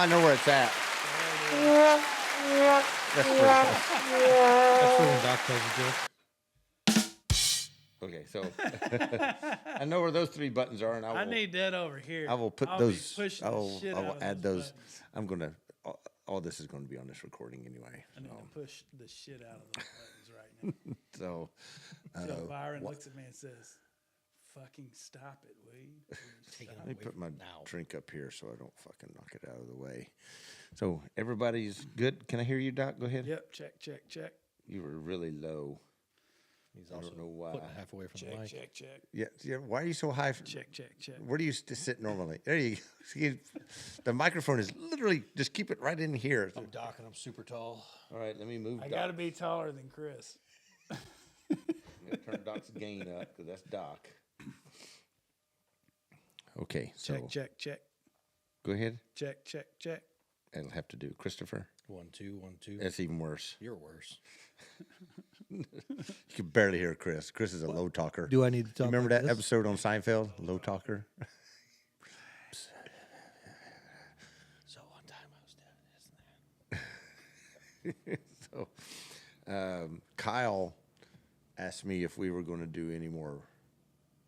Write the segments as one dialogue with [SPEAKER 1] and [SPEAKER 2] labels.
[SPEAKER 1] I know where it's at. That's where
[SPEAKER 2] That's for when Doc tells a joke.
[SPEAKER 1] Okay, so I know where those three buttons are, and
[SPEAKER 3] I need that over here.
[SPEAKER 1] I will put
[SPEAKER 3] I'll
[SPEAKER 1] those.
[SPEAKER 3] Be pushing
[SPEAKER 1] I
[SPEAKER 3] the
[SPEAKER 1] will,
[SPEAKER 3] shit
[SPEAKER 1] I
[SPEAKER 3] out
[SPEAKER 1] will
[SPEAKER 3] of
[SPEAKER 1] add those.
[SPEAKER 3] buttons.
[SPEAKER 1] I'm gonna. All this is going to be on this recording anyway.
[SPEAKER 3] I need to push the shit out of those buttons right now.
[SPEAKER 1] So,
[SPEAKER 3] So Byron looks at me and says, "Fucking stop it, will you?"
[SPEAKER 1] let me put my drink up here so I don't fucking knock it out of the way. So everybody's good. Can I hear you, Doc? Go ahead.
[SPEAKER 3] Yep. Check.
[SPEAKER 1] You were really low.
[SPEAKER 2] He's
[SPEAKER 1] I
[SPEAKER 2] also
[SPEAKER 1] don't know why.
[SPEAKER 2] putting half away from the mic.
[SPEAKER 3] Check.
[SPEAKER 1] Yeah. Why are you so high?
[SPEAKER 3] Check.
[SPEAKER 1] Where do you sit normally? There you go. See, the microphone is literally just keep it right in here.
[SPEAKER 2] I'm Doc and I'm super tall.
[SPEAKER 1] All right, let me move.
[SPEAKER 3] I
[SPEAKER 1] Doc.
[SPEAKER 3] got to be taller than Chris.
[SPEAKER 1] I'm gonna turn Doc's gain up because that's Doc. Okay, so
[SPEAKER 3] Check.
[SPEAKER 1] go ahead.
[SPEAKER 3] Check.
[SPEAKER 1] It'll have to do Christopher.
[SPEAKER 2] 1, 2, 1, 2.
[SPEAKER 1] That's even worse.
[SPEAKER 2] You're worse.
[SPEAKER 1] You can barely hear Chris. Chris is a low talker.
[SPEAKER 2] Do I need to talk?
[SPEAKER 1] Remember
[SPEAKER 2] like
[SPEAKER 1] that
[SPEAKER 2] this?
[SPEAKER 1] episode on Seinfeld, low talker?
[SPEAKER 2] So one time I was doing this and that.
[SPEAKER 1] So, Kyle asked me if we were going to do any more.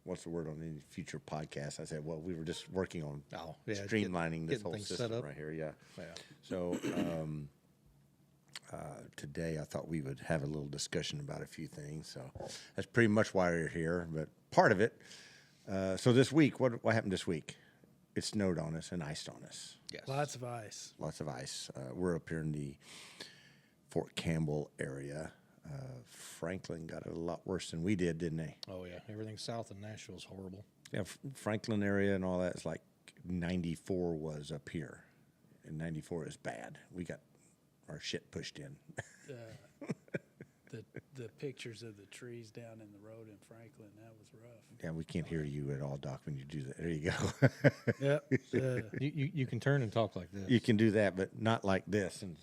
[SPEAKER 1] What's the word on any future podcasts? I said, well, we were just working on streamlining this
[SPEAKER 2] getting
[SPEAKER 1] whole
[SPEAKER 2] things set
[SPEAKER 1] system
[SPEAKER 2] up.
[SPEAKER 1] right here. Yeah.
[SPEAKER 2] Yeah.
[SPEAKER 1] So today I thought we would have a little discussion about a few things. So that's pretty much why we're here. But part of it. So this week, what happened this week? It snowed on us and iced on us.
[SPEAKER 2] Yes.
[SPEAKER 3] Lots of ice.
[SPEAKER 1] Lots of ice. We're up here in the Fort Campbell area. Franklin got it a lot worse than we did, didn't they?
[SPEAKER 2] Oh yeah, everything south of Nashville is horrible.
[SPEAKER 1] Yeah, Franklin area and all that is like 94 was up here, and 94 is bad. We got our shit pushed in.
[SPEAKER 3] The pictures of the trees down in the road in Franklin, that was rough.
[SPEAKER 1] Yeah, we can't hear you at all, Doc, when you do that. There you go.
[SPEAKER 3] Yep.
[SPEAKER 2] You can turn and talk like this.
[SPEAKER 1] You can do that, but not like this. And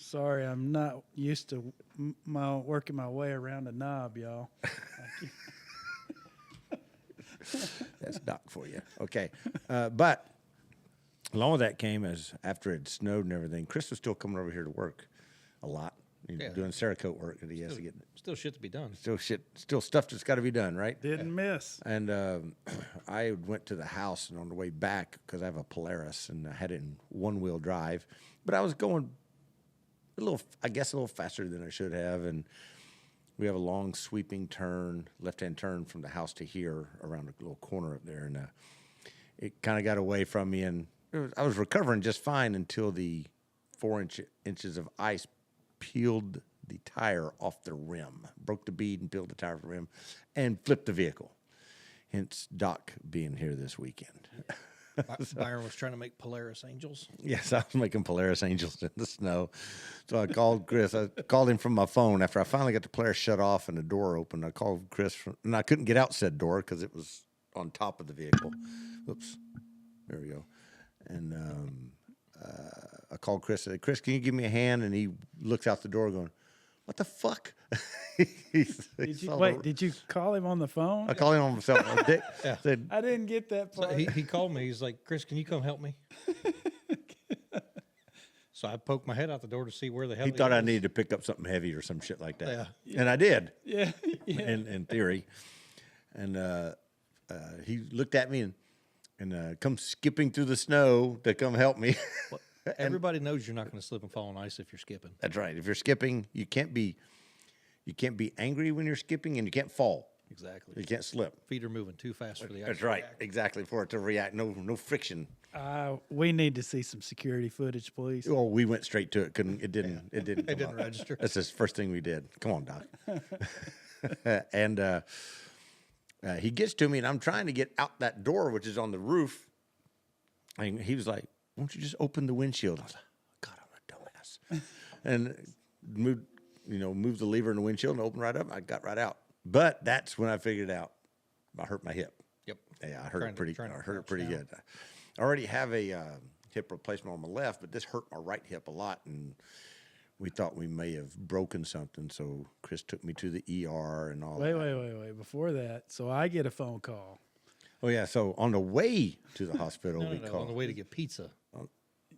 [SPEAKER 3] Sorry, I'm not used to working my way around a knob, y'all.
[SPEAKER 1] that's Doc for you. Okay. But along with that came as after it snowed and everything, Chris was still coming over here to work a lot. Doing Cerakote work that he has to get.
[SPEAKER 2] Still shit to be done.
[SPEAKER 1] Still stuff that's got to be done, right?
[SPEAKER 3] Didn't miss.
[SPEAKER 1] And I went to the house, and on the way back, because I have a Polaris, and I had it in one-wheel drive, but I was going a little faster than I should have, and we have a long sweeping turn, left-hand turn from the house to here around a little corner up there, and it kind of got away from me, and I was recovering just fine until the 4 inches of ice peeled the tire off the rim, broke the bead and peeled the tire off the rim, and flipped the vehicle. Hence Doc being here this weekend.
[SPEAKER 2] Byron was trying to make Polaris angels.
[SPEAKER 1] Yes, I was making Polaris angels in the snow. So I called Chris. I called him from my phone after I finally got the Polaris shut off and the door open. I called Chris, and I couldn't get out said door because it was on top of the vehicle. Oops. There we go. And I called Chris. I said, Chris, can you give me a hand? And he looks out the door going, what the fuck?
[SPEAKER 3] Did you call him on the phone?
[SPEAKER 1] I called him on myself. Said,
[SPEAKER 3] I didn't get that
[SPEAKER 2] So
[SPEAKER 3] part.
[SPEAKER 2] he called me. He's like, Chris, can you come help me? So I poked my head out the door to see where the hell
[SPEAKER 1] he thought I
[SPEAKER 2] was.
[SPEAKER 1] needed to pick up something heavy or some shit like that.
[SPEAKER 2] Yeah.
[SPEAKER 1] And I did.
[SPEAKER 3] Yeah.
[SPEAKER 1] In theory. And he looked at me and come skipping through the snow to come help me.
[SPEAKER 2] Everybody knows you're not going to slip and fall on ice if you're skipping.
[SPEAKER 1] That's right. If you're skipping, you can't be angry when you're skipping, and you can't fall.
[SPEAKER 2] Exactly.
[SPEAKER 1] You can't slip.
[SPEAKER 2] Feet are moving too fast for the ice.
[SPEAKER 1] That's
[SPEAKER 2] to
[SPEAKER 1] right.
[SPEAKER 2] react.
[SPEAKER 1] Exactly. For it to react. No friction.
[SPEAKER 3] We need to see some security footage, please.
[SPEAKER 1] Well, we went straight to it. It didn't
[SPEAKER 2] It
[SPEAKER 1] come
[SPEAKER 2] didn't
[SPEAKER 1] up.
[SPEAKER 2] register.
[SPEAKER 1] That's the first thing we did. Come on, Doc. And he gets to me, and I'm trying to get out that door, which is on the roof. And he was like, why don't you just open the windshield? I was like, God, I'm a dumbass. And moved the lever in the windshield and opened right up. I got right out. But that's when I figured out I hurt my hip.
[SPEAKER 2] Yep.
[SPEAKER 1] Yeah, I hurt it pretty
[SPEAKER 2] down.
[SPEAKER 1] good. I already have a hip replacement on my left, but this hurt my right hip a lot, and we thought we may have broken something. So Chris took me to the ER and all that.
[SPEAKER 3] Wait. Before that, so I get a phone call.
[SPEAKER 1] Oh, yeah. So on the way to the hospital,
[SPEAKER 2] No,
[SPEAKER 1] we called.
[SPEAKER 2] on the way to get pizza.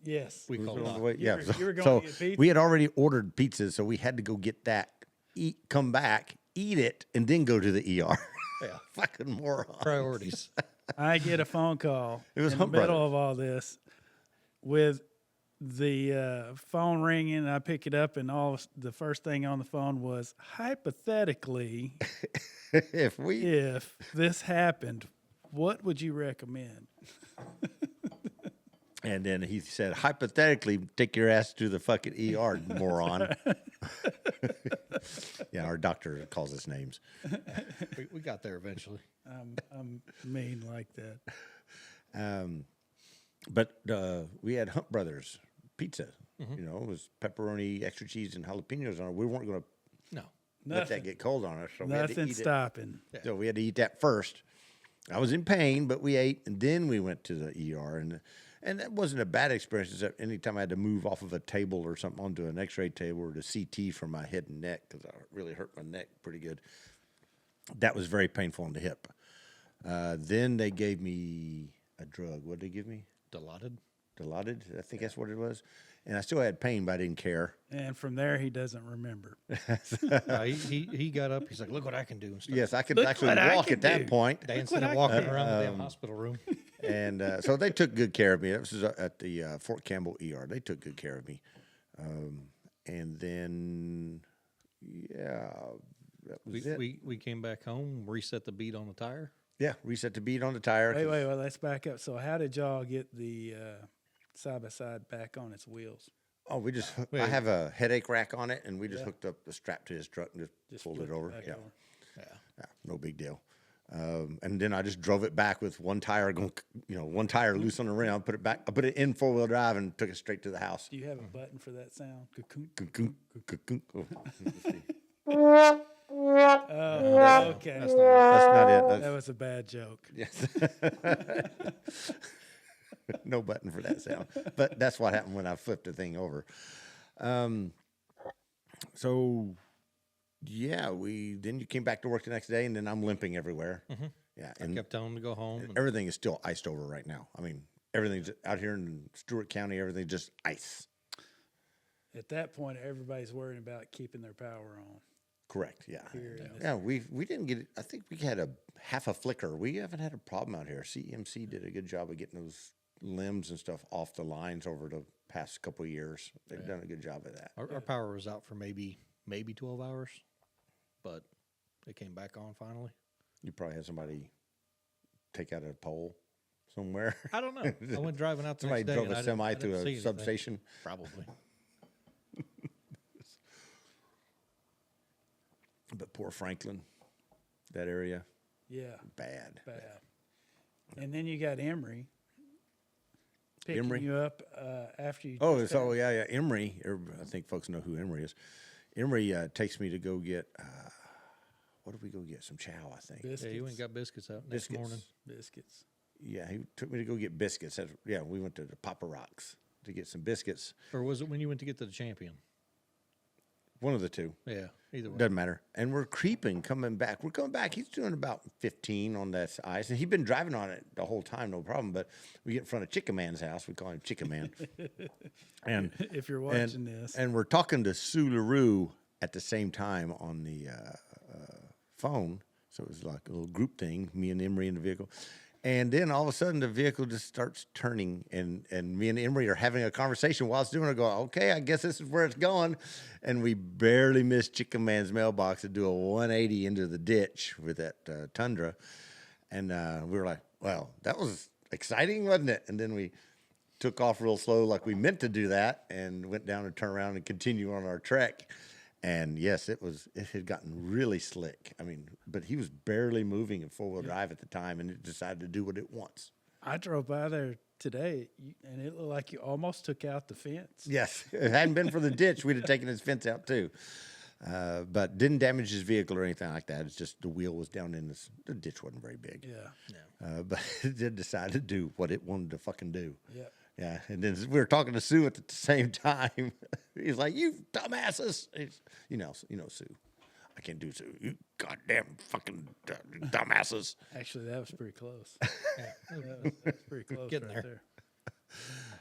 [SPEAKER 3] Yes.
[SPEAKER 2] We
[SPEAKER 1] It was
[SPEAKER 2] call
[SPEAKER 1] on the
[SPEAKER 2] doc.
[SPEAKER 1] way- Yeah,
[SPEAKER 3] You were going
[SPEAKER 1] so
[SPEAKER 3] to get pizza?
[SPEAKER 1] we had already ordered pizza, so we had to go get that, come back, eat it, and then go to the ER.
[SPEAKER 2] Yeah.
[SPEAKER 1] Fucking moron.
[SPEAKER 2] Priorities.
[SPEAKER 3] I get a phone call
[SPEAKER 1] It was
[SPEAKER 3] in the
[SPEAKER 1] Hunt
[SPEAKER 3] middle
[SPEAKER 1] Brothers.
[SPEAKER 3] of all this with the phone ringing. And I pick it up, and the first thing on the phone was, hypothetically,
[SPEAKER 1] If we
[SPEAKER 3] if this happened, what would you recommend?
[SPEAKER 1] And then he said, hypothetically, take your ass to the fucking ER, moron. Yeah, our doctor calls us names.
[SPEAKER 2] We got there eventually.
[SPEAKER 3] I'm mean like that.
[SPEAKER 1] But we had Hunt Brothers pizza. You know, it was pepperoni, extra cheese, and jalapenos on it. We weren't going to
[SPEAKER 2] No.
[SPEAKER 1] let that get cold on us. So we had to
[SPEAKER 3] Nothing
[SPEAKER 1] eat
[SPEAKER 3] stopping.
[SPEAKER 1] it. So we had to eat that first. I was in pain, but we ate, and then we went to the ER. And that wasn't a bad experience, except anytime I had to move off of a table or something onto an x-ray table or the CT for my head and neck, because I really hurt my neck pretty good. That was very painful in the hip. Then they gave me a drug. What did they give me?
[SPEAKER 2] Dilaudid.
[SPEAKER 1] Dilaudid, I think that's what it was. And I still had pain, but I didn't care.
[SPEAKER 3] And from there, he doesn't remember.
[SPEAKER 2] He got up. He's like, look what I can do and stuff.
[SPEAKER 1] Yes, I could
[SPEAKER 3] Look
[SPEAKER 1] actually
[SPEAKER 3] what I
[SPEAKER 1] walk
[SPEAKER 3] can
[SPEAKER 1] at that
[SPEAKER 3] do.
[SPEAKER 1] point.
[SPEAKER 2] Dancing and walking around the damn hospital room.
[SPEAKER 1] And so they took good care of me. That was at the Fort Campbell ER. They took good care of me. And then, yeah, that was it.
[SPEAKER 2] We came back home, reset the bead on the tire.
[SPEAKER 1] Yeah, reset the bead on the tire.
[SPEAKER 3] Wait, let's back up. So how did y'all get the side-by-side back on its wheels?
[SPEAKER 1] Oh, we just, I
[SPEAKER 2] Wait.
[SPEAKER 1] have a headache rack on it, and we just hooked up the strap to his truck and just pulled it
[SPEAKER 3] flipped
[SPEAKER 1] over.
[SPEAKER 3] back
[SPEAKER 1] Yeah.
[SPEAKER 3] over.
[SPEAKER 1] Yeah, no big deal. And then I just drove it back with one tire going, one tire loose on the rim. Put it back. I put it in 4-wheel drive and took it straight to the house.
[SPEAKER 3] Do you have a button for that sound?
[SPEAKER 1] Oh,
[SPEAKER 3] Oh, okay.
[SPEAKER 1] that's not it.
[SPEAKER 3] That
[SPEAKER 1] That's,
[SPEAKER 3] was a bad joke.
[SPEAKER 1] yes. No button for that sound. But that's what happened when I flipped the thing over. So yeah, then you came back to work the next day, and then I'm limping everywhere. Yeah,
[SPEAKER 2] I
[SPEAKER 1] and
[SPEAKER 2] kept telling him to go home. And
[SPEAKER 1] everything is still iced over right now. I mean, everything's out here in Stewart County. Everything's just ice.
[SPEAKER 3] At that point, everybody's worrying about keeping their power on.
[SPEAKER 1] Correct. Yeah.
[SPEAKER 3] Here in this-
[SPEAKER 1] Yeah. We didn't get it. I think we had a half a flicker. We haven't had a problem out here. CMC did a good job of getting those limbs and stuff off the lines over the past couple of years. They've done a good job of that.
[SPEAKER 2] our power was out for maybe 12 hours, but it came back on finally.
[SPEAKER 1] You probably had somebody take out a pole somewhere.
[SPEAKER 2] I don't know. I went driving out the
[SPEAKER 1] Somebody
[SPEAKER 2] next day
[SPEAKER 1] drove
[SPEAKER 2] and
[SPEAKER 1] a
[SPEAKER 2] I didn't-
[SPEAKER 1] semi
[SPEAKER 2] I didn't
[SPEAKER 1] through
[SPEAKER 2] see
[SPEAKER 1] a
[SPEAKER 2] anything.
[SPEAKER 1] substation.
[SPEAKER 2] Probably.
[SPEAKER 1] But poor Franklin, that area,
[SPEAKER 3] Yeah,
[SPEAKER 1] bad.
[SPEAKER 3] bad. And then you got Imri picking
[SPEAKER 1] Imri?
[SPEAKER 3] you up after you.
[SPEAKER 1] Oh,
[SPEAKER 3] just
[SPEAKER 1] so
[SPEAKER 3] got-
[SPEAKER 1] yeah. Imri. I think folks know who Imri is. Imri takes me to go get. What did we go get? Some chow, I think.
[SPEAKER 3] biscuits.
[SPEAKER 2] Yeah, you went and got biscuits out next
[SPEAKER 1] Biscuits.
[SPEAKER 2] morning.
[SPEAKER 3] biscuits.
[SPEAKER 1] Yeah, he took me to go get biscuits. Yeah, we went to the Papa Rocks to get some biscuits.
[SPEAKER 2] Or was it when you went to get to the champion?
[SPEAKER 1] One of the two.
[SPEAKER 2] Yeah, either way.
[SPEAKER 1] Doesn't matter. And we're coming back. We're coming back. He's doing about 15 on that ice. And he'd been driving on it the whole time, no problem. But we get in front of Chicken Man's house. We call him Chicken Man. and
[SPEAKER 3] If you're watching this,
[SPEAKER 1] And we're talking to Sue LaRue at the same time on the phone. So it was like a little group thing, me and Imri in the vehicle. And then all of a sudden the vehicle just starts turning and me and Imri are having a conversation while it's doing it. I go, okay, I guess this is where it's going. And we barely missed Chicken Man's mailbox to do a 180 into the ditch with that Tundra. And we were like, well, that was exciting, wasn't it? And then we took off real slow like we meant to do that and went down and turned around and continue on our trek. And yes, it had gotten really slick. I mean, but he was barely moving in 4-wheel drive at the time, and it decided to do what it wants.
[SPEAKER 3] I drove by there today, and it looked like you almost took out the fence.
[SPEAKER 1] Yes, if it hadn't been for the ditch, we'd have taken his fence out too. But didn't damage his vehicle or anything like that. It's just the wheel was down in the ditch wasn't very big.
[SPEAKER 3] Yeah,
[SPEAKER 1] But it did decide to do what it wanted to fucking do.
[SPEAKER 3] yeah.
[SPEAKER 1] Yeah, and then we were talking to Sue at the same time. He's like, "You dumbasses!" You know, Sue. I can't do Sue. You goddamn fucking dumbasses.
[SPEAKER 3] Actually, that was pretty close. That was pretty close
[SPEAKER 2] Getting
[SPEAKER 3] right
[SPEAKER 2] there.
[SPEAKER 3] there.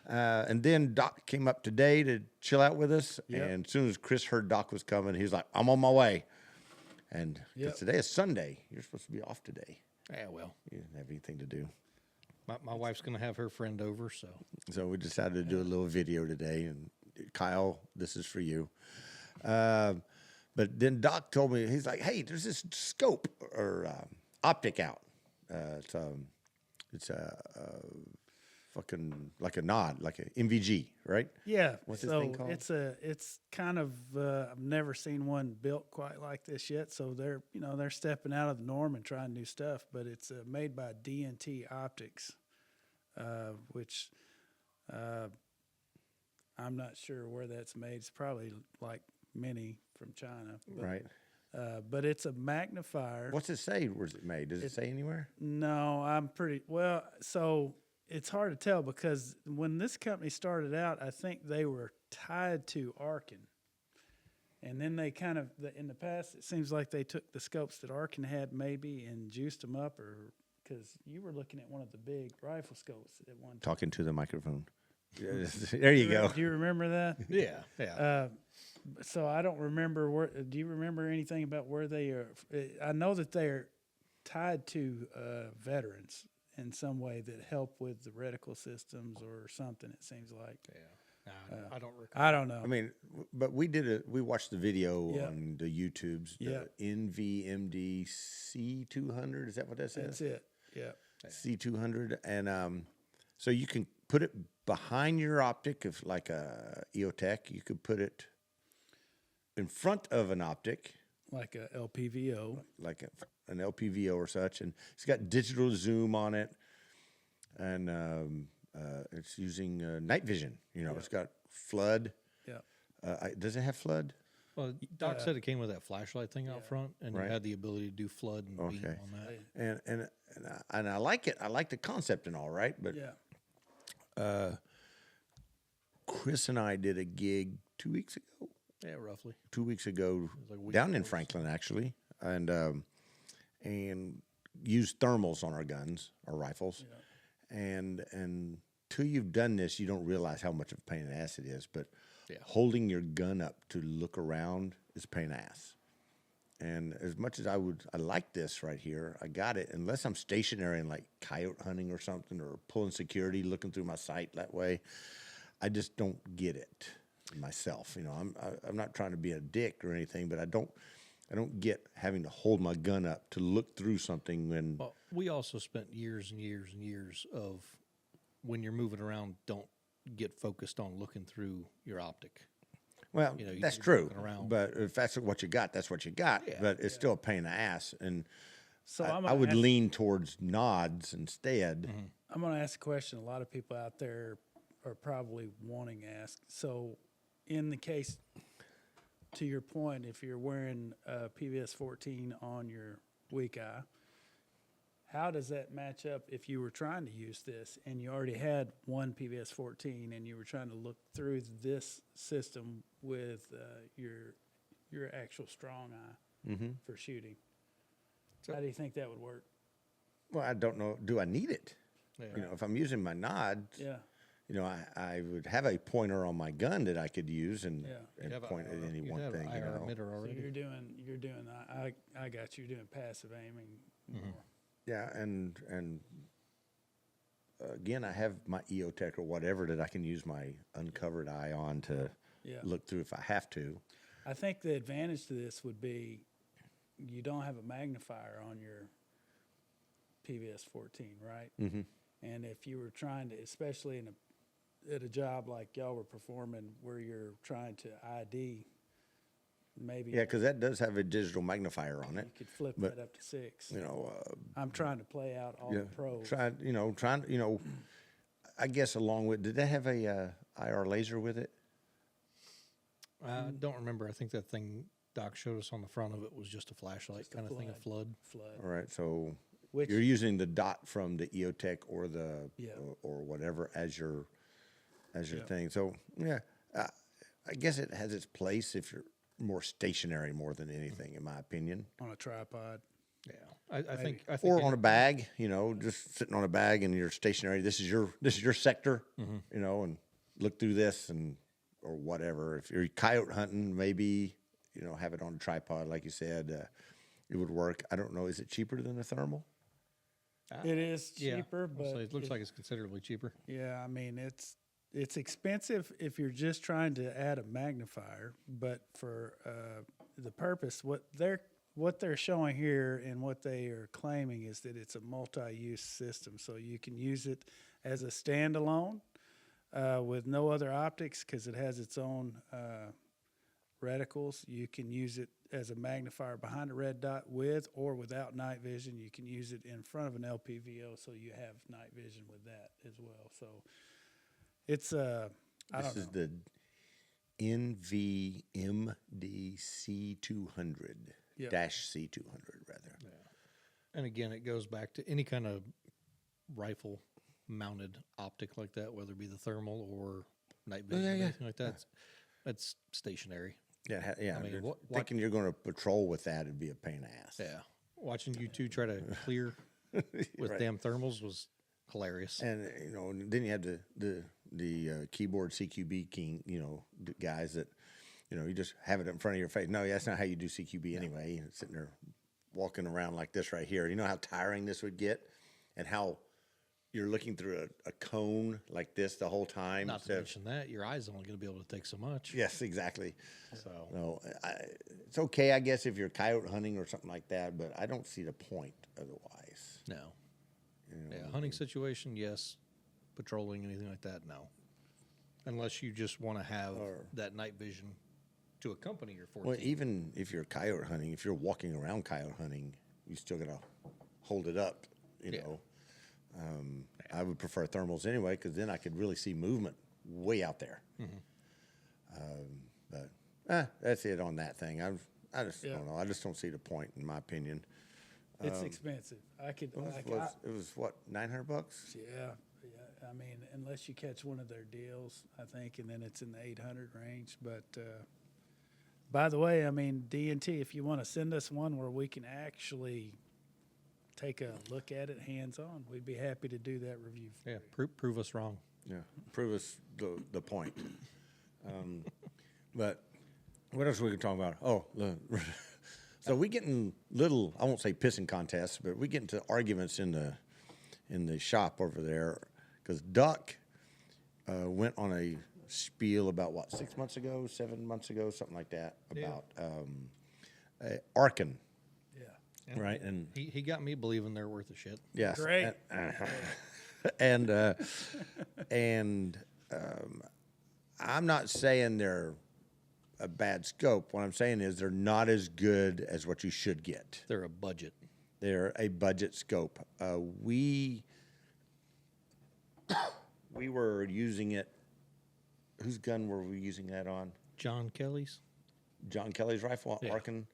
[SPEAKER 1] And then Doc came up today to chill out with us.
[SPEAKER 3] Yep.
[SPEAKER 1] And as soon as Chris heard Doc was coming, he was like, I'm on my way. And 'cause
[SPEAKER 3] Yep.
[SPEAKER 1] today is Sunday. You're supposed to be off today.
[SPEAKER 2] Yeah, well,
[SPEAKER 1] You didn't have anything to do.
[SPEAKER 2] my wife's going to have her friend over, so.
[SPEAKER 1] So we decided to do a little video today. And Kyle, this is for you. But then Doc told me, he's like, hey, there's this scope or optic out. It's a fucking like a nod, like an MVG, right?
[SPEAKER 3] Yeah.
[SPEAKER 1] What's this
[SPEAKER 3] so
[SPEAKER 1] thing called?
[SPEAKER 3] it's kind of I've never seen one built quite like this yet. So they're stepping out of the norm and trying new stuff. But it's made by D&T Optics, which I'm not sure where that's made. It's probably like Mini from China, but,
[SPEAKER 1] Right.
[SPEAKER 3] But it's a magnifier.
[SPEAKER 1] What's it say? Where's it made? Does it say anywhere?
[SPEAKER 3] No, I'm pretty well. So it's hard to tell because when this company started out, I think they were tied to Arkin, and then they kind of in the past it seems like they took the scopes that Arkin had maybe and juiced them up, or because you were looking at one of the big rifle scopes at one time.
[SPEAKER 1] Talking to the microphone. There you go.
[SPEAKER 3] Do you remember that?
[SPEAKER 2] Yeah.
[SPEAKER 3] So I don't remember where. Do you remember anything about where they are? I know that they're tied to veterans in some way that help with the reticle systems or something. It seems like.
[SPEAKER 2] Yeah. I don't recall.
[SPEAKER 3] I don't know.
[SPEAKER 1] I mean, but we watched the video
[SPEAKER 3] Yeah.
[SPEAKER 1] on the YouTubes,
[SPEAKER 3] Yeah.
[SPEAKER 1] the NVMD C200. Is that what that says?
[SPEAKER 3] That's it. Yeah.
[SPEAKER 1] C200. And so you can put it behind your optic, if like a EOTech. You could put it in front of an optic,
[SPEAKER 3] Like a LPVO.
[SPEAKER 1] like an LPVO or such, and it's got digital zoom on it, and it's using night vision. It's got flood.
[SPEAKER 3] Yeah.
[SPEAKER 1] Does it have flood?
[SPEAKER 2] Well, Doc said it came with that flashlight thing out front, and
[SPEAKER 1] Right.
[SPEAKER 2] you had the ability to do flood and beam
[SPEAKER 1] Okay.
[SPEAKER 2] on that.
[SPEAKER 1] And I like it. I like the concept and all, right? But
[SPEAKER 3] Yeah.
[SPEAKER 1] Chris and I did a gig 2 weeks ago.
[SPEAKER 2] Yeah, roughly.
[SPEAKER 1] 2 weeks ago
[SPEAKER 2] like a week
[SPEAKER 1] down in
[SPEAKER 2] before.
[SPEAKER 1] Franklin, actually, and used thermals on our guns, our rifles, and till you've done this, you don't realize how much of a pain in the ass it is. But holding your gun up to look around is a pain in the ass. And as much as I like this right here, I got it. Unless I'm stationary and like coyote hunting or something, or pulling security, looking through my sight that way, I just don't get it myself. I'm not trying to be a dick or anything, but I don't get having to hold my gun up to look through something when.
[SPEAKER 2] Well, we also spent years and years and years of when you're moving around, don't get focused on looking through your optic.
[SPEAKER 1] Well,
[SPEAKER 2] you're
[SPEAKER 1] that's
[SPEAKER 2] just
[SPEAKER 1] true.
[SPEAKER 2] looking around.
[SPEAKER 1] But if that's what you got, that's what you got.
[SPEAKER 2] Yeah.
[SPEAKER 1] But it's still a pain in the ass. And
[SPEAKER 3] So
[SPEAKER 1] I would lean towards nods instead.
[SPEAKER 2] Mm-hmm.
[SPEAKER 3] I'm going to ask a question a lot of people out there are probably wanting to ask. So in the case, to your point, if you're wearing a PVS 14 on your weak eye, how does that match up if you were trying to use this and you already had one PVS 14 and you were trying to look through this system with your actual strong eye for shooting? How do you think that would work?
[SPEAKER 1] Well, I don't know. Do I need it?
[SPEAKER 2] Yeah.
[SPEAKER 1] If I'm using my nod,
[SPEAKER 3] Yeah.
[SPEAKER 1] I would have a pointer on my gun that I could use and
[SPEAKER 2] You'd have
[SPEAKER 1] point at any
[SPEAKER 2] you'd
[SPEAKER 1] one
[SPEAKER 2] have
[SPEAKER 1] thing.
[SPEAKER 2] an IR emitter
[SPEAKER 3] So
[SPEAKER 2] already.
[SPEAKER 3] you're doing I got you doing passive aiming more.
[SPEAKER 1] Yeah, and again, I have my EOTech or whatever that I can use my uncovered eye on to look through if I have to.
[SPEAKER 3] I think the advantage to this would be you don't have a magnifier on your PVS 14, right?
[SPEAKER 1] Mm-hmm.
[SPEAKER 3] And if you were trying to, especially at a job like y'all were performing where you're trying to ID, maybe
[SPEAKER 1] Yeah, because that does have a digital magnifier on it.
[SPEAKER 3] you could flip
[SPEAKER 1] but,
[SPEAKER 3] that up to 6.
[SPEAKER 1] I'm
[SPEAKER 3] trying to play out all the pros.
[SPEAKER 1] I guess along with, did that have a IR laser with it?
[SPEAKER 2] I don't remember. I think that thing Doc showed us on the front of it was just a flashlight
[SPEAKER 3] Just a
[SPEAKER 2] kind of thing, a flood.
[SPEAKER 1] All right, so
[SPEAKER 3] Which
[SPEAKER 1] you're using the dot from the EOTech or the
[SPEAKER 3] Yeah.
[SPEAKER 1] or whatever as your thing. So I guess it has its place if you're more stationary more than anything, in my opinion.
[SPEAKER 3] on a tripod.
[SPEAKER 2] Yeah, I think
[SPEAKER 1] Or on a bag, just sitting on a bag and you're stationary. This is your sector, and look through this or whatever. If you're coyote hunting, maybe, have it on a tripod, like you said, it would work. I don't know. Is it cheaper than a thermal?
[SPEAKER 3] It is cheaper,
[SPEAKER 2] yeah.
[SPEAKER 3] but
[SPEAKER 2] It looks like it's considerably cheaper.
[SPEAKER 3] yeah, I mean it's expensive if you're just trying to add a magnifier, but for the purpose, what they're showing here and what they are claiming is that it's a multi-use system, so you can use it as a standalone with no other optics because it has its own reticles. You can use it as a magnifier behind a red dot with or without night vision. You can use it in front of an LPVO, so you have night vision with that as well. So it's
[SPEAKER 1] This is the NVMDC200 -C200 rather.
[SPEAKER 2] Yeah. And again, it goes back to any kind of rifle mounted optic like that, whether it be the thermal or night vision or anything like that. That's stationary.
[SPEAKER 1] Yeah.
[SPEAKER 2] I mean,
[SPEAKER 1] thinking you're going to patrol with that would be a pain in the ass.
[SPEAKER 2] Yeah. Watching you two try to clear with damn thermals was hilarious.
[SPEAKER 1] And then you have the keyboard CQB king, guys that you just have it in front of your face. No, that's not how you do CQB anyway. You're sitting there walking around like this right here. You know how tiring this would get, and how you're looking through a cone like this the whole time.
[SPEAKER 2] Not to mention that your eye's only going to be able to take so much.
[SPEAKER 1] Yes, exactly.
[SPEAKER 2] So
[SPEAKER 1] No, it's okay, I guess, if you're coyote hunting or something like that, but I don't see the point otherwise.
[SPEAKER 2] no. Yeah, hunting situation, yes. Patrolling, anything like that, no. Unless you just want to have that night vision to accompany your 14.
[SPEAKER 1] Well, even if you're coyote hunting, if you're walking around coyote hunting, you still got to hold it up, you know. I would prefer thermals anyway, because then I could really see movement way out there. But that's it on that thing. I just don't know. I just don't see the point, in my opinion.
[SPEAKER 3] it's expensive.
[SPEAKER 1] It was what, $900?
[SPEAKER 3] Yeah. I mean, unless you catch one of their deals, I think, and then it's in the 800 range. But by the way, I mean, D&T, if you want to send us one where we can actually take a look at it hands-on, we'd be happy to do that review.
[SPEAKER 2] Yeah, prove us wrong.
[SPEAKER 1] Yeah, prove us the point. But what else we can talk about? So we get in little, I won't say pissing contests, but we get into arguments in the shop over there because Duck went on a spiel about 7 months ago, something like that, about Arkin.
[SPEAKER 2] Yeah.
[SPEAKER 1] Right, and
[SPEAKER 2] he got me believing they're worth a shit.
[SPEAKER 1] yes,
[SPEAKER 3] Great.
[SPEAKER 1] and I'm not saying they're a bad scope. What I'm saying is they're not as good as what you should get.
[SPEAKER 2] They're a budget.
[SPEAKER 1] They're a budget scope. We were using it. Whose gun were we using that on?
[SPEAKER 2] John Kelly's
[SPEAKER 1] rifle,
[SPEAKER 2] Yeah.
[SPEAKER 1] Arkin,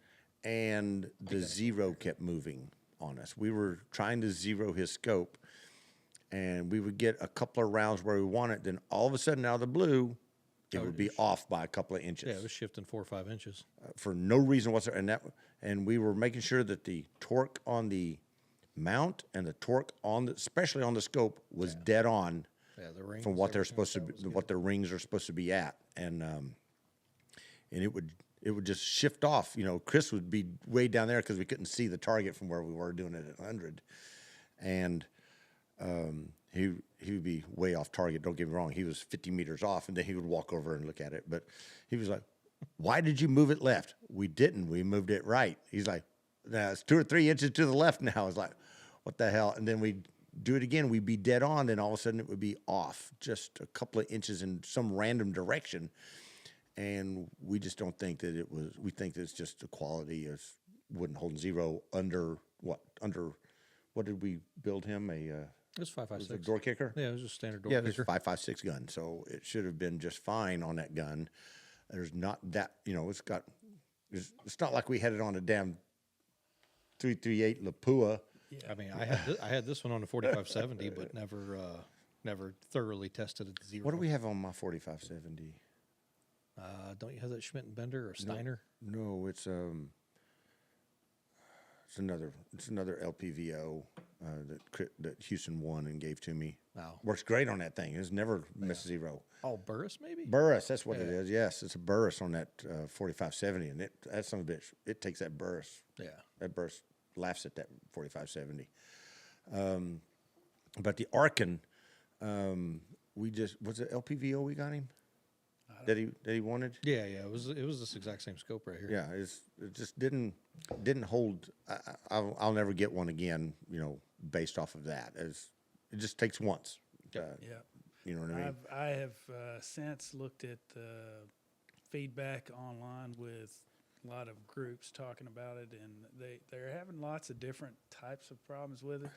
[SPEAKER 1] and the zero kept moving on us. We were trying to zero his scope, and we would get a couple of rounds where we want it. Then all of a sudden, out of the blue, it would be off by a couple of inches.
[SPEAKER 2] Yeah, it was shifting 4 or 5 inches.
[SPEAKER 1] For no reason whatsoever. And we were making sure that the torque on the mount and the torque especially on the scope, was dead on.
[SPEAKER 2] Yeah, the rings,
[SPEAKER 1] from what they're supposed to be, what the rings are supposed to be at, and it would just shift off. Chris would be way down there because we couldn't see the target from where we were doing it at 100, and he would be way off target. Don't get me wrong; he was 50 meters off, and then he would walk over and look at it. But he was like, "Why did you move it left?" We didn't. We moved it right. He's like, "Now it's 2 or 3 inches to the left now." I was like, "What the hell?" And then we do it again, we'd be dead on, then all of a sudden it would be off just a couple of inches in some random direction. And we just don't think that it was, we think that it's just the quality of wooden holding zero under what did we build him?
[SPEAKER 2] It was 5.56.
[SPEAKER 1] A door kicker?
[SPEAKER 2] Yeah, it was just standard door
[SPEAKER 1] Yeah,
[SPEAKER 2] kicker.
[SPEAKER 1] it was 5.56 gun, so it should have been just fine on that gun. There's not that, it's not like we had it on a damn 338 Lapua.
[SPEAKER 2] Yeah. I mean, I had this one on the 4570, but never thoroughly tested it to zero.
[SPEAKER 1] What do we have on my 4570?
[SPEAKER 2] Don't you have that Schmidt and Bender or Steiner?
[SPEAKER 1] No, it's It's another LPVO that Houston won and gave to me.
[SPEAKER 2] Wow.
[SPEAKER 1] Works great on that thing. It's never misses zero.
[SPEAKER 2] Oh, Burris maybe?
[SPEAKER 1] Burris, that's what it is. Yes, it's a Burris on that 4570, and that's some bitch. It takes that Burris.
[SPEAKER 2] Yeah.
[SPEAKER 1] That Burris laughs at that 4570. But the Arkin, was it LPVO we got him? That he wanted?
[SPEAKER 2] Yeah. It was this exact same scope right here.
[SPEAKER 1] Yeah, it just didn't hold. I'll never get one again. Based off of that, it just takes once.
[SPEAKER 3] Yeah.
[SPEAKER 1] You know what I mean?
[SPEAKER 3] I have since looked at feedback online with a lot of groups talking about it, and they're having lots of different types of problems with it.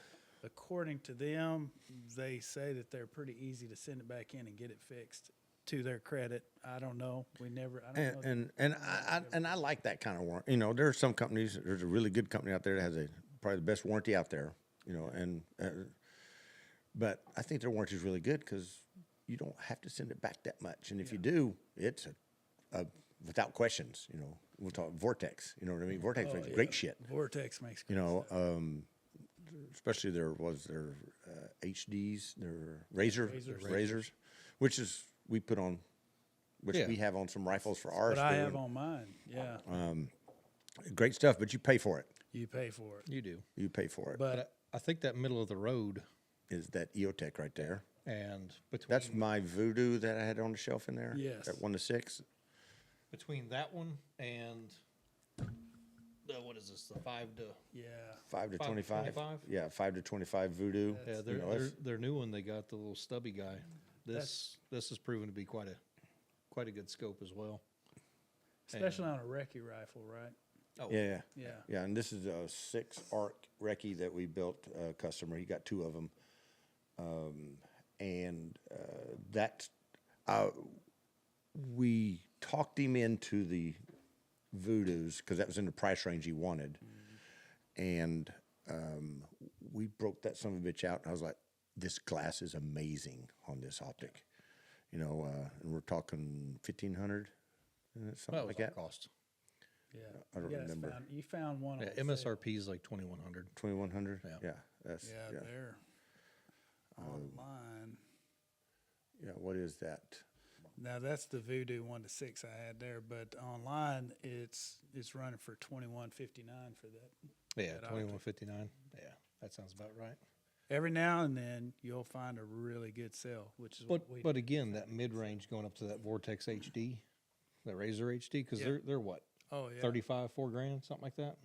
[SPEAKER 3] According to them, they say that they're pretty easy to send it back in and get it fixed. To their credit, I don't know. I don't know.
[SPEAKER 1] And I like that kind of warranty. There are some companies. There's a really good company out there that has probably the best warranty out there. But I think their warranty is really good because you don't have to send it back that much. And if you do, it's a without questions. We'll talk Vortex. You know what I mean? Vortex makes great shit.
[SPEAKER 3] Vortex makes great stuff.
[SPEAKER 1] Especially their HDs, their razors, which is we put on, we have on some rifles for ours.
[SPEAKER 3] But I have on mine. Yeah.
[SPEAKER 1] Great stuff, but you pay for it.
[SPEAKER 3] You pay for it.
[SPEAKER 2] You do.
[SPEAKER 1] You pay for it.
[SPEAKER 2] But I think that middle of the road
[SPEAKER 1] is that EOTech right there.
[SPEAKER 2] and between
[SPEAKER 1] That's my Voodoo that I had on the shelf in there.
[SPEAKER 3] Yes.
[SPEAKER 1] That 1-6.
[SPEAKER 2] between that one and what is this? The 5 to
[SPEAKER 1] 5 to
[SPEAKER 2] 5 to
[SPEAKER 1] 25.
[SPEAKER 2] 25?
[SPEAKER 1] Yeah, 5 to 25 Voodoo.
[SPEAKER 2] yeah, their new one. They got the little stubby guy. This has proven to be quite a good scope as well.
[SPEAKER 3] Especially on a recce rifle, right?
[SPEAKER 2] Oh
[SPEAKER 1] Yeah.
[SPEAKER 3] Yeah.
[SPEAKER 1] Yeah, and this is a 6 arc recce that we built a customer. He got 2 of them. We talked him into the Voodoos because that was in the price range he wanted. And we broke that son of a bitch out. And I was like, this glass is amazing on this optic. And we're talking 1,500, something like that.
[SPEAKER 2] Cost.
[SPEAKER 3] Yeah.
[SPEAKER 1] I don't remember.
[SPEAKER 3] You found one.
[SPEAKER 2] Yeah,
[SPEAKER 3] on sale.
[SPEAKER 2] MSRP is like 2,100.
[SPEAKER 1] 2,100?
[SPEAKER 2] Yeah.
[SPEAKER 1] That's
[SPEAKER 3] They're online.
[SPEAKER 1] Yeah, what is that?
[SPEAKER 3] Now that's the Voodoo 1-6 I had there, but online it's running for $2,159 for that.
[SPEAKER 2] Yeah,
[SPEAKER 3] that optic.
[SPEAKER 2] 2,159. Yeah, that sounds about right.
[SPEAKER 3] Every now and then you'll find a really good sale, which is what we.
[SPEAKER 2] But again, that mid range going up to that Vortex HD, that Razor HD, because they're what?
[SPEAKER 3] Oh yeah.
[SPEAKER 2] 35, $4,000, something like that.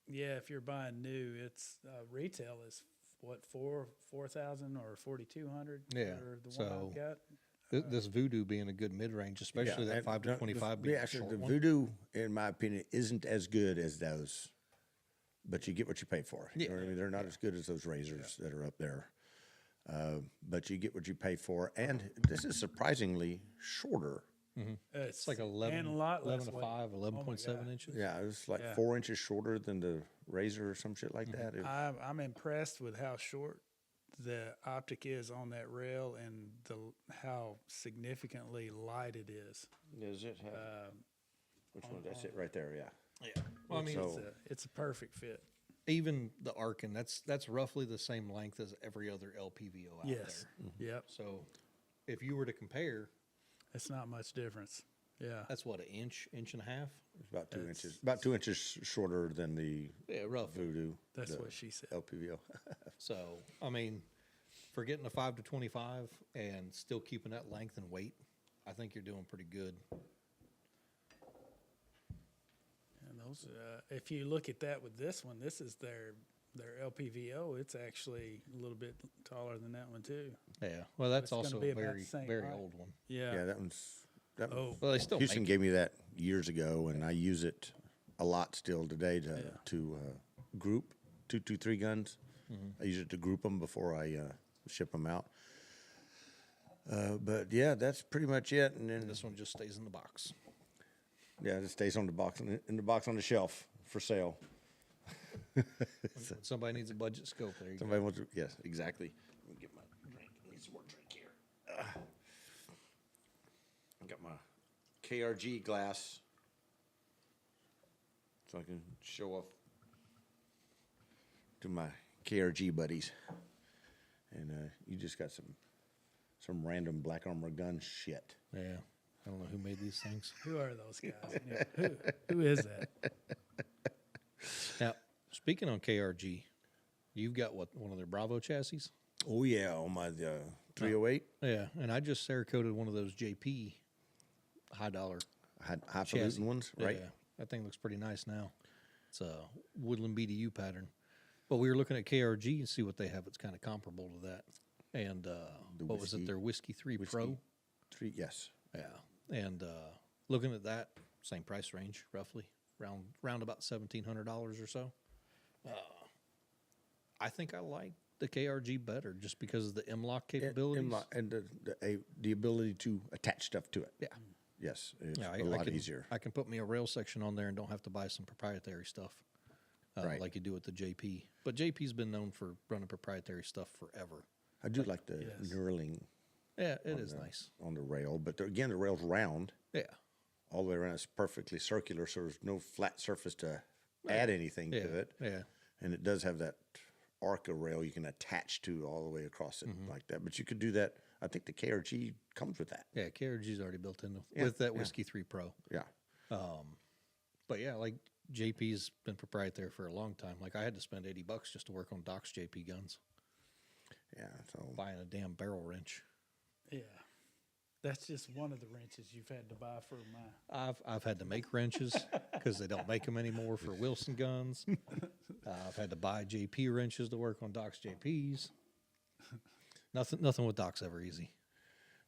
[SPEAKER 3] Yeah, if you're buying new, it's retail is what 4,000 or 4,200.
[SPEAKER 2] Yeah,
[SPEAKER 3] the one I've got.
[SPEAKER 2] This Voodoo being a good mid range, especially that 5 to 25. being a short
[SPEAKER 1] the
[SPEAKER 2] one.
[SPEAKER 1] Voodoo, in my opinion, isn't as good as those, but you get what you pay for. You know what I mean? They're not as good as those razors that are up there, but you get what you pay for. And this is surprisingly shorter.
[SPEAKER 2] It's like 11,
[SPEAKER 3] and a lot
[SPEAKER 2] 11
[SPEAKER 3] less
[SPEAKER 2] to
[SPEAKER 3] weight.
[SPEAKER 2] 5,
[SPEAKER 3] Oh my
[SPEAKER 2] 11.7
[SPEAKER 3] God.
[SPEAKER 2] inches.
[SPEAKER 1] Yeah, it was like 4 inches shorter than the razor or some shit like that.
[SPEAKER 3] I'm impressed with how short the optic is on that rail and how significantly light it is.
[SPEAKER 1] Does it have? Which one? That's it right there. Yeah.
[SPEAKER 2] Yeah. Well, I mean,
[SPEAKER 3] It's a perfect fit.
[SPEAKER 2] even the Arkin, that's roughly the same length as every other LPVO out
[SPEAKER 3] Yes.
[SPEAKER 2] there.
[SPEAKER 3] Yep.
[SPEAKER 2] So if you were to compare,
[SPEAKER 3] It's not much difference. Yeah.
[SPEAKER 2] that's what, an inch and a half?
[SPEAKER 1] It's about 2 inches. About 2 inches shorter than the
[SPEAKER 2] Yeah, roughly.
[SPEAKER 1] Voodoo.
[SPEAKER 3] That's
[SPEAKER 1] the
[SPEAKER 3] what she said.
[SPEAKER 1] LPVO.
[SPEAKER 2] So, I mean, for getting a 5 to 25 and still keeping that length and weight, I think you're doing pretty good.
[SPEAKER 3] And those, if you look at that with this one, this is their LPVO. It's actually a little bit taller than that one too.
[SPEAKER 2] Yeah. Well, that's
[SPEAKER 3] It's gonna
[SPEAKER 2] also
[SPEAKER 3] be
[SPEAKER 2] a
[SPEAKER 3] about
[SPEAKER 2] very,
[SPEAKER 3] the same
[SPEAKER 2] very
[SPEAKER 3] height.
[SPEAKER 2] old one.
[SPEAKER 3] Yeah.
[SPEAKER 1] Yeah, that one's.
[SPEAKER 3] Oh.
[SPEAKER 2] Well, they still
[SPEAKER 1] Houston
[SPEAKER 2] make
[SPEAKER 1] gave me that years ago, and I use it a lot still today to group 223 guns. I use it to group them before I ship them out. But yeah, that's pretty much it. And then
[SPEAKER 2] this one just stays in the box.
[SPEAKER 1] yeah, it stays on the box in the box on the shelf for sale.
[SPEAKER 2] When somebody needs a budget scope, there you go.
[SPEAKER 1] Somebody wants to, yes, exactly. Let me get my drink. I need some more drink here. I got my KRG glass so I can show off to my KRG buddies, and you just got some random Black Armor gun shit.
[SPEAKER 2] Yeah. I don't know who made these things.
[SPEAKER 3] Who are those guys? Anyway? Who is that?
[SPEAKER 2] Now, speaking on KRG, you've got one of their Bravo chassis?
[SPEAKER 1] Oh yeah, on my 308
[SPEAKER 2] Yeah, and I just Cerakoted one of those JP high-dollar
[SPEAKER 1] highfalutin
[SPEAKER 2] chassis.
[SPEAKER 1] ones, right?
[SPEAKER 2] Yeah, that thing looks pretty nice now. It's a woodland BDU pattern. But we were looking at KRG and see what they have. It's kind of comparable to that. And what was it? Their Whiskey 3 Pro?
[SPEAKER 1] 3, yes.
[SPEAKER 2] Yeah. And looking at that, same price range, roughly, round about $1,700 or so. I think I like the KRG better just because of the M-Lock capabilities.
[SPEAKER 1] M-Lock and the ability to attach stuff to it.
[SPEAKER 2] Yeah.
[SPEAKER 1] Yes, it's
[SPEAKER 2] Yeah,
[SPEAKER 1] a lot easier.
[SPEAKER 2] I can put me a rail section on there and don't have to buy some proprietary stuff
[SPEAKER 1] Right.
[SPEAKER 2] like you do with the JP. But JP's been known for running proprietary stuff forever.
[SPEAKER 1] I do like the
[SPEAKER 3] Yes.
[SPEAKER 1] knurling
[SPEAKER 2] Yeah, it is nice.
[SPEAKER 1] on the rail, but again, the rail's round
[SPEAKER 2] Yeah.
[SPEAKER 1] all the way around. It's perfectly circular, so there's no flat surface to add anything
[SPEAKER 2] Yeah.
[SPEAKER 1] to it.
[SPEAKER 2] Yeah.
[SPEAKER 1] And it does have that Arca rail you can attach to all the way across it
[SPEAKER 2] Mm-hmm.
[SPEAKER 1] like that. But you could do that. I think the KRG comes with that.
[SPEAKER 2] Yeah, KRG's already built in
[SPEAKER 1] Yeah,
[SPEAKER 2] with that
[SPEAKER 1] yeah.
[SPEAKER 2] Whiskey 3 Pro.
[SPEAKER 1] Yeah.
[SPEAKER 2] But yeah, like JP's been proprietary for a long time. Like I had to spend $80 just to work on Doc's JP guns,
[SPEAKER 1] Yeah. So
[SPEAKER 2] buying a damn barrel wrench.
[SPEAKER 3] Yeah. That's just one of the wrenches you've had to buy for my.
[SPEAKER 2] I've had to make wrenches because they don't make them anymore for Wilson guns. I've had to buy JP wrenches to work on Doc's JPs. Nothing with Doc's ever easy.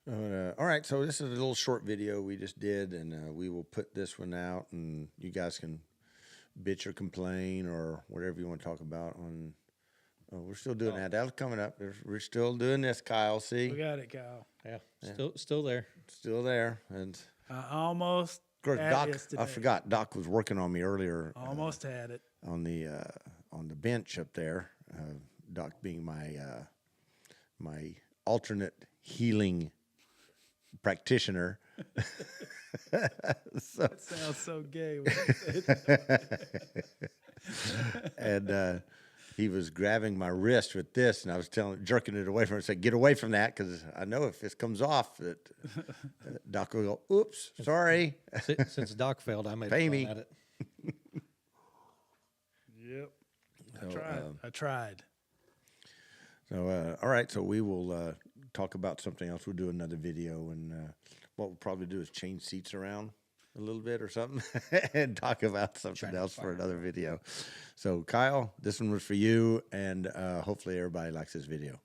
[SPEAKER 1] all right, so this is a little short video we just did, and we will put this one out, and you guys can bitch or complain or whatever you want to talk about. On we're still doing that. That's coming up. We're still doing this, Kyle. See,
[SPEAKER 3] We got it, Kyle.
[SPEAKER 2] Yeah, still there.
[SPEAKER 1] still there, and
[SPEAKER 3] I almost
[SPEAKER 1] of course,
[SPEAKER 3] had
[SPEAKER 1] Doc.
[SPEAKER 3] this today.
[SPEAKER 1] I forgot. Doc was working on me earlier
[SPEAKER 3] Almost had it.
[SPEAKER 1] on the bench up there. Doc being my my alternate healing practitioner. So,
[SPEAKER 3] That sounds so gay. When you say that.
[SPEAKER 1] and he was grabbing my wrist with this, and I was jerking it away from him. I said, "Get away from that," because I know if this comes off, that Doc will go, "Oops, sorry."
[SPEAKER 2] Since Doc failed, I made
[SPEAKER 1] Pay
[SPEAKER 2] a
[SPEAKER 1] me.
[SPEAKER 2] run at it.
[SPEAKER 3] Yep.
[SPEAKER 1] So,
[SPEAKER 3] I tried.
[SPEAKER 1] So, all right. So we will talk about something else. We'll do another video, and what we'll probably do is change seats around a little bit or something, and talk about something else for another video. So, Kyle, this one was for you, and hopefully everybody likes this video.